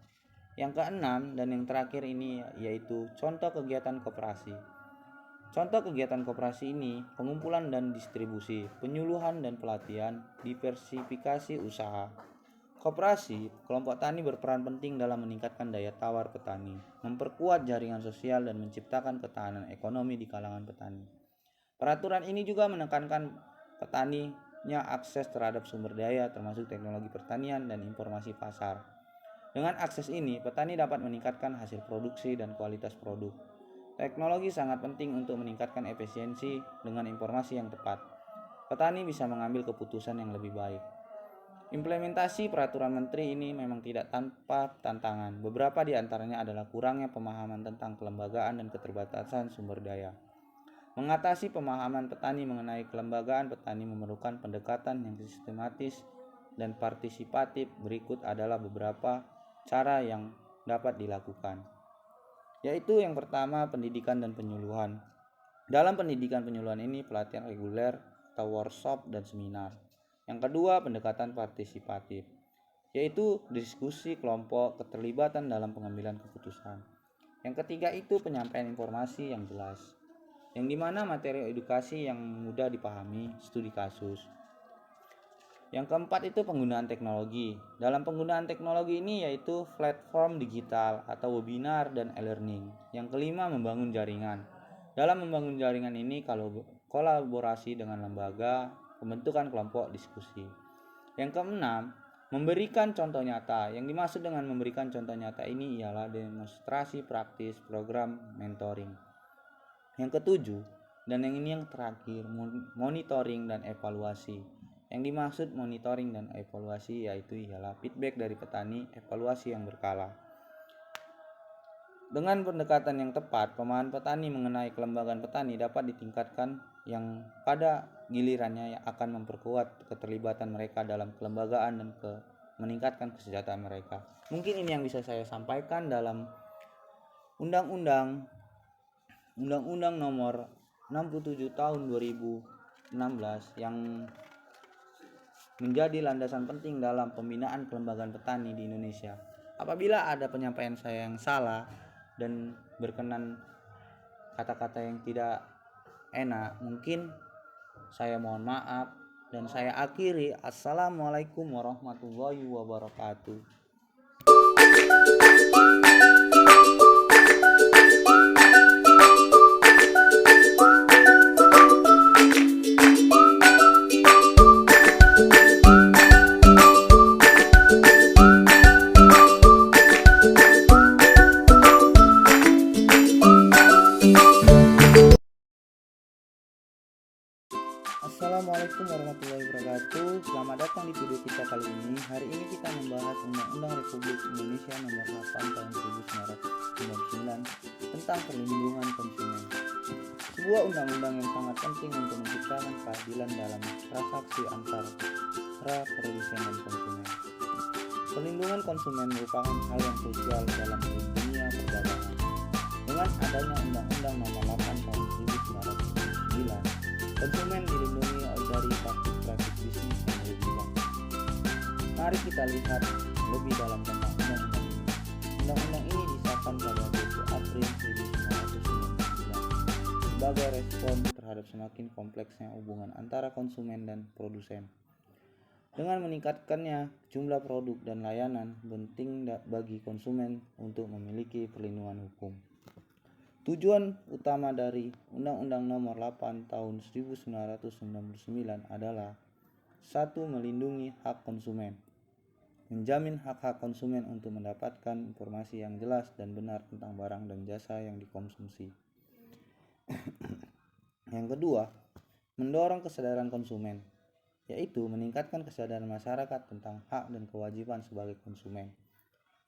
Yang keenam dan yang terakhir ini yaitu contoh kegiatan koperasi, Contoh kegiatan koperasi ini, pengumpulan dan distribusi, penyuluhan dan pelatihan, diversifikasi usaha. Koperasi, kelompok tani berperan penting dalam meningkatkan daya tawar petani, memperkuat jaringan sosial dan menciptakan ketahanan ekonomi di kalangan petani. Peraturan ini juga menekankan petaninya akses terhadap sumber daya termasuk teknologi pertanian dan informasi pasar. Dengan akses ini, petani dapat meningkatkan hasil produksi dan kualitas produk. Teknologi sangat penting untuk meningkatkan efisiensi dengan informasi yang tepat. Petani bisa mengambil keputusan yang lebih baik. Implementasi peraturan menteri ini memang tidak tanpa tantangan. Beberapa di antaranya adalah kurangnya pemahaman tentang kelembagaan dan keterbatasan sumber daya. Mengatasi pemahaman petani mengenai kelembagaan petani memerlukan pendekatan yang sistematis dan partisipatif. Berikut adalah beberapa cara yang dapat dilakukan. Yaitu yang pertama, pendidikan dan penyuluhan. Dalam pendidikan penyuluhan ini pelatihan reguler atau workshop dan seminar. Yang kedua, pendekatan partisipatif, yaitu diskusi kelompok, keterlibatan dalam pengambilan keputusan. Yang ketiga itu penyampaian informasi yang jelas, yang dimana materi edukasi yang mudah dipahami, studi kasus. Yang keempat itu penggunaan teknologi. Dalam penggunaan teknologi ini yaitu platform digital atau webinar dan e-learning. Yang kelima, membangun jaringan. Dalam membangun jaringan ini kolaborasi dengan lembaga, pembentukan kelompok diskusi. Yang keenam, memberikan contoh nyata. Yang dimaksud dengan memberikan contoh nyata ini ialah demonstrasi praktis program mentoring. Yang ketujuh, dan yang ini yang terakhir, monitoring dan evaluasi. Yang dimaksud monitoring dan evaluasi yaitu ialah feedback dari petani, evaluasi yang berkala. Dengan pendekatan yang tepat, pemahaman petani mengenai kelembagaan petani dapat ditingkatkan yang pada gilirannya yang akan memperkuat keterlibatan mereka dalam kelembagaan dan meningkatkan kesejahteraan mereka. Mungkin ini yang bisa saya sampaikan dalam Undang-Undang Nomor 67 Tahun 2016 yang menjadi landasan penting dalam pembinaan kelembagaan petani di Indonesia. Apabila ada penyampaian saya yang salah dan berkenan kata-kata yang tidak enak, mungkin saya mohon maaf dan saya akhiri. Assalamualaikum warahmatullahi wabarakatuh. Assalamualaikum warahmatullahi wabarakatuh. Selamat datang di video kita kali ini. Hari ini kita membahas Undang-Undang Republik Indonesia Nomor 8 Tahun 1999 tentang perlindungan konsumen. Sebuah undang-undang yang sangat penting untuk menciptakan keadilan dalam transaksi antara produsen dan konsumen. Perlindungan konsumen merupakan hal yang krusial dalam dunia perdagangan. Dengan adanya Undang-Undang Nomor 8 Tahun 1999, konsumen dilindungi dari praktik-praktik bisnis yang berlebihan. Mari kita lihat lebih dalam tentang undang-undang ini. Undang-undang ini disahkan pada 20 April 1999 sebagai respon terhadap semakin kompleksnya hubungan antara konsumen dan produsen. Dengan meningkatkannya jumlah produk dan layanan, penting bagi konsumen untuk memiliki perlindungan hukum. Tujuan utama dari Undang-Undang Nomor 8 Tahun 1999 adalah 1. Melindungi hak konsumen. Menjamin hak-hak konsumen untuk mendapatkan informasi yang jelas dan benar tentang barang dan jasa yang dikonsumsi. Yang kedua, mendorong kesadaran konsumen, yaitu meningkatkan kesadaran masyarakat tentang hak dan kewajiban sebagai konsumen.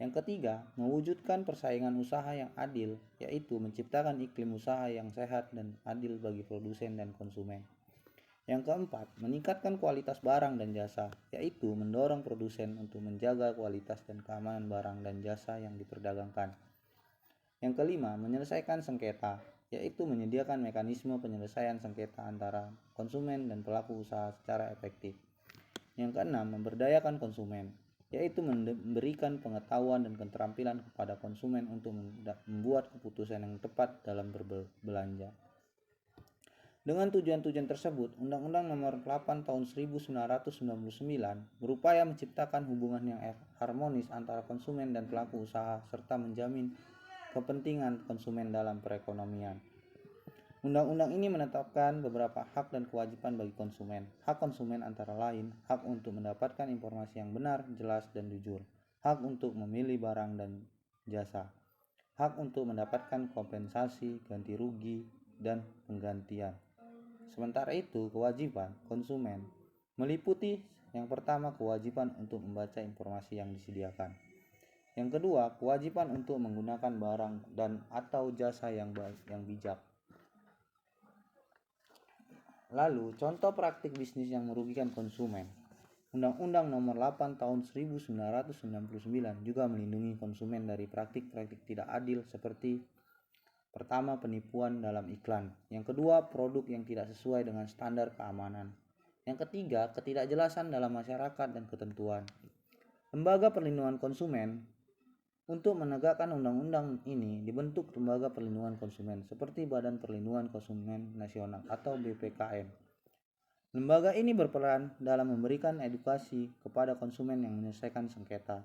Yang ketiga, mewujudkan persaingan usaha yang adil, yaitu menciptakan iklim usaha yang sehat dan adil bagi produsen dan konsumen. Yang keempat, meningkatkan kualitas barang dan jasa, yaitu mendorong produsen untuk menjaga kualitas dan keamanan barang dan jasa yang diperdagangkan. Yang kelima, menyelesaikan sengketa, yaitu menyediakan mekanisme penyelesaian sengketa antara konsumen dan pelaku usaha secara efektif. Yang keenam, memberdayakan konsumen, yaitu memberikan pengetahuan dan keterampilan kepada konsumen untuk membuat keputusan yang tepat dalam berbelanja. Dengan tujuan-tujuan tersebut, Undang-Undang Nomor 8 Tahun 1999 berupaya menciptakan hubungan yang harmonis antara konsumen dan pelaku usaha serta menjamin kepentingan konsumen dalam perekonomian. Undang-undang ini menetapkan beberapa hak dan kewajiban bagi konsumen. Hak konsumen antara lain, hak untuk mendapatkan informasi yang benar, jelas, dan jujur, hak untuk memilih barang dan jasa, hak untuk mendapatkan kompensasi, ganti rugi, dan penggantian. Sementara itu, kewajiban konsumen meliputi yang pertama, kewajiban untuk membaca informasi yang disediakan. Yang kedua, kewajiban untuk menggunakan barang dan atau jasa yang bijak. Lalu, contoh praktik bisnis yang merugikan konsumen. Undang-Undang Nomor 8 Tahun 1999 juga melindungi konsumen dari praktik-praktik tidak adil seperti pertama, penipuan dalam iklan. Yang kedua, produk yang tidak sesuai dengan standar keamanan. Yang ketiga, ketidakjelasan dalam masyarakat dan ketentuan. Lembaga Perlindungan Konsumen. Untuk menegakkan undang-undang ini dibentuk Lembaga Perlindungan Konsumen seperti Badan Perlindungan Konsumen Nasional atau BPKN. Lembaga ini berperan dalam memberikan edukasi kepada konsumen yang menyelesaikan sengketa.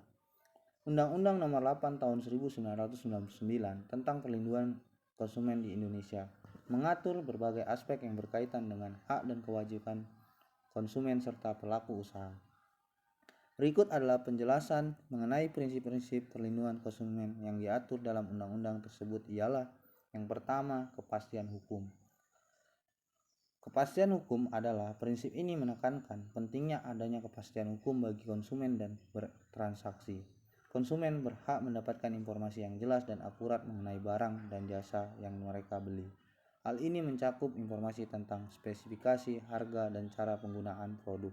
Undang-Undang Nomor 8 Tahun 1999 tentang perlindungan konsumen di Indonesia mengatur berbagai aspek yang berkaitan dengan hak dan kewajiban konsumen serta pelaku usaha. Berikut adalah penjelasan mengenai prinsip-prinsip perlindungan konsumen yang diatur dalam undang-undang tersebut ialah yang pertama, kepastian hukum. Kepastian hukum adalah prinsip ini menekankan pentingnya adanya kepastian hukum bagi konsumen dan bertransaksi. Konsumen berhak mendapatkan informasi yang jelas dan akurat mengenai barang dan jasa yang mereka beli. Hal ini mencakup informasi tentang spesifikasi, harga, dan cara penggunaan produk.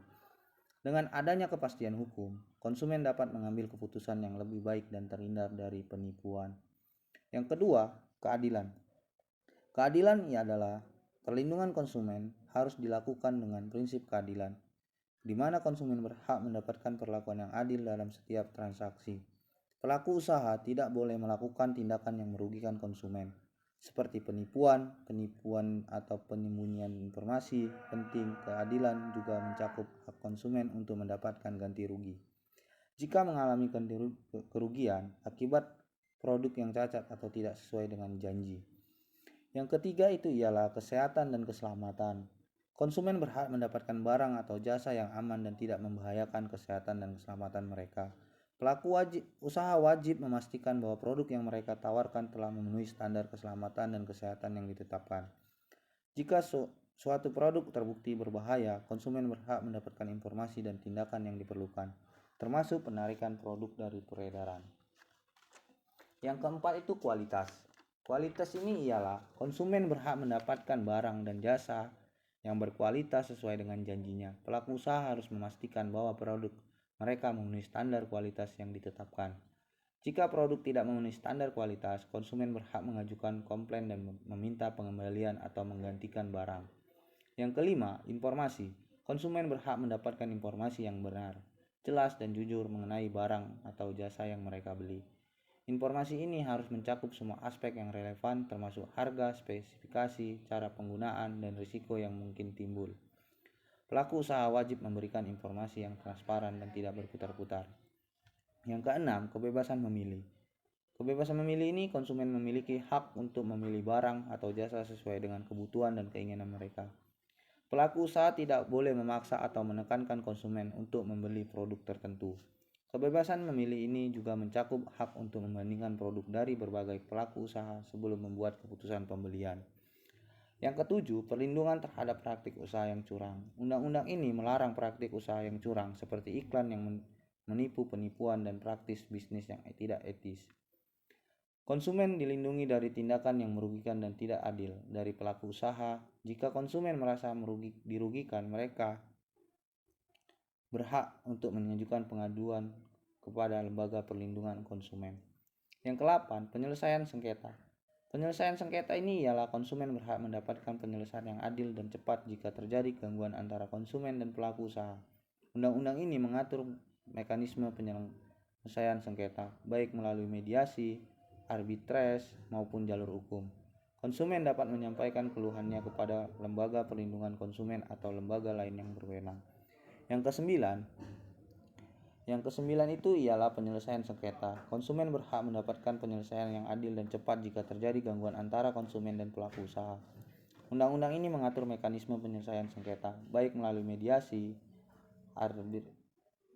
Dengan adanya kepastian hukum, konsumen dapat mengambil keputusan yang lebih baik dan terhindar dari penipuan. Yang kedua, keadilan. Keadilan adalah perlindungan konsumen harus dilakukan dengan prinsip keadilan, di mana konsumen berhak mendapatkan perlakuan yang adil dalam setiap transaksi. Pelaku usaha tidak boleh melakukan tindakan yang merugikan konsumen, seperti penipuan atau penyembunyian informasi. Penting, keadilan juga mencakup hak konsumen untuk mendapatkan ganti rugi jika mengalami kerugian akibat produk yang cacat atau tidak sesuai dengan janji. Yang ketiga itu ialah kesehatan dan keselamatan. Konsumen berhak mendapatkan barang atau jasa yang aman dan tidak membahayakan kesehatan dan keselamatan mereka. Pelaku usaha wajib memastikan bahwa produk yang mereka tawarkan telah memenuhi standar keselamatan dan kesehatan yang ditetapkan. Jika suatu produk terbukti berbahaya, konsumen berhak mendapatkan informasi dan tindakan yang diperlukan, termasuk penarikan produk dari peredaran. Yang keempat itu kualitas. Kualitas ini ialah konsumen berhak mendapatkan barang dan jasa yang berkualitas sesuai dengan janjinya. Pelaku usaha harus memastikan bahwa produk mereka memenuhi standar kualitas yang ditetapkan. Jika produk tidak memenuhi standar kualitas, konsumen berhak mengajukan komplain dan meminta pengembalian atau menggantikan barang. Yang kelima, informasi. Konsumen berhak mendapatkan informasi yang benar, jelas, dan jujur mengenai barang atau jasa yang mereka beli. Informasi ini harus mencakup semua aspek yang relevan, termasuk harga, spesifikasi, cara penggunaan, dan risiko yang mungkin timbul. Pelaku usaha wajib memberikan informasi yang transparan dan tidak berputar-putar. Yang keenam, kebebasan memilih. Kebebasan memilih ini, konsumen memiliki hak untuk memilih barang atau jasa sesuai dengan kebutuhan dan keinginan mereka. Pelaku usaha tidak boleh memaksa atau menekankan konsumen untuk membeli produk tertentu. Kebebasan memilih ini juga mencakup hak untuk membandingkan produk dari berbagai pelaku usaha sebelum membuat keputusan pembelian. Yang ketujuh, perlindungan terhadap praktik usaha yang curang. Undang-undang ini melarang praktik usaha yang curang seperti iklan yang menipu, penipuan, dan praktis bisnis yang tidak etis. Konsumen dilindungi dari tindakan yang merugikan dan tidak adil dari pelaku usaha. Jika konsumen merasa dirugikan, mereka berhak untuk mengajukan pengaduan kepada Lembaga Perlindungan Konsumen. Yang ke-8, penyelesaian sengketa. Penyelesaian sengketa ini ialah konsumen berhak mendapatkan penyelesaian yang adil dan cepat jika terjadi gangguan antara konsumen dan pelaku usaha. Undang-undang ini mengatur mekanisme penyelesaian sengketa, baik melalui mediasi, arbitrase, maupun jalur hukum. Konsumen dapat menyampaikan keluhannya kepada lembaga perlindungan konsumen atau lembaga lain yang berwenang. Yang kesembilan itu ialah penyelesaian sengketa. Konsumen berhak mendapatkan penyelesaian yang adil dan cepat jika terjadi gangguan antara konsumen dan pelaku usaha. Undang-undang ini mengatur mekanisme penyelesaian sengketa, baik melalui mediasi,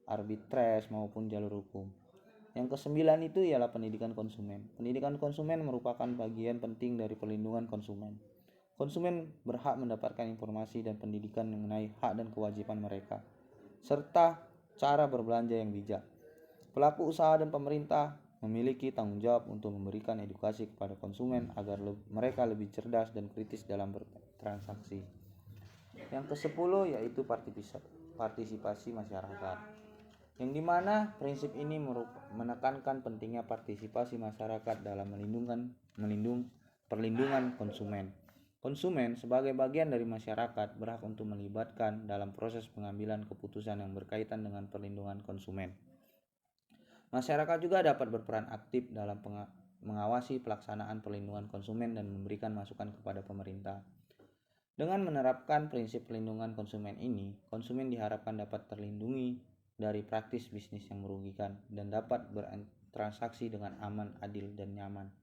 arbitrase maupun jalur hukum. Yang kesembilan itu ialah pendidikan konsumen. Pendidikan konsumen merupakan bagian penting dari perlindungan konsumen. Konsumen berhak mendapatkan informasi dan pendidikan mengenai hak dan kewajiban mereka, serta cara berbelanja yang bijak. Pelaku usaha dan pemerintah memiliki tanggung jawab untuk memberikan edukasi kepada konsumen agar mereka lebih cerdas dan kritis dalam bertransaksi. Yang ke-10 yaitu partisipasi masyarakat, yang dimana prinsip ini menekankan pentingnya partisipasi masyarakat dalam perlindungan konsumen. Konsumen sebagai bagian dari masyarakat berhak untuk melibatkan dalam proses pengambilan keputusan yang berkaitan dengan perlindungan konsumen. Masyarakat juga dapat berperan aktif dalam mengawasi pelaksanaan perlindungan konsumen dan memberikan masukan kepada pemerintah. Dengan menerapkan prinsip perlindungan konsumen ini, konsumen diharapkan dapat terlindungi dari praktis bisnis yang merugikan dan dapat bertransaksi dengan aman, adil, dan nyaman.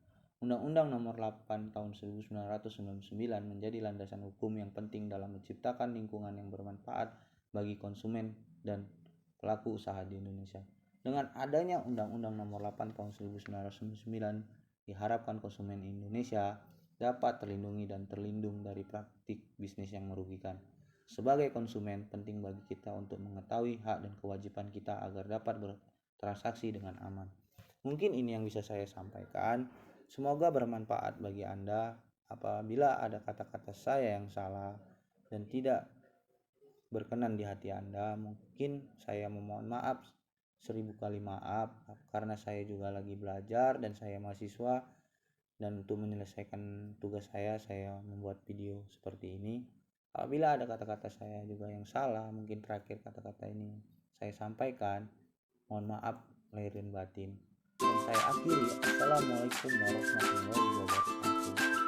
Undang-Undang Nomor 8 Tahun 1999 menjadi landasan hukum yang penting dalam menciptakan lingkungan yang bermanfaat bagi konsumen dan pelaku usaha di Indonesia. Dengan adanya Undang-Undang Nomor 8 Tahun 1999, diharapkan konsumen Indonesia dapat terlindungi dan terlindung dari praktik bisnis yang merugikan. Sebagai konsumen, penting bagi kita untuk mengetahui hak dan kewajiban kita agar dapat bertransaksi dengan aman. Mungkin ini yang bisa saya sampaikan. Semoga bermanfaat bagi Anda. Apabila ada kata-kata saya yang salah dan tidak berkenan di hati Anda, mungkin saya memohon maaf 1000 kali maaf, karena saya juga lagi belajar dan saya mahasiswa, dan untuk menyelesaikan tugas saya membuat video seperti ini. Apabila ada kata-kata saya juga yang salah, mungkin terakhir kata-kata ini saya sampaikan, mohon maaf lahir dan batin. Dan saya akhiri, Assalamualaikum warahmatullahi wabarakatuh.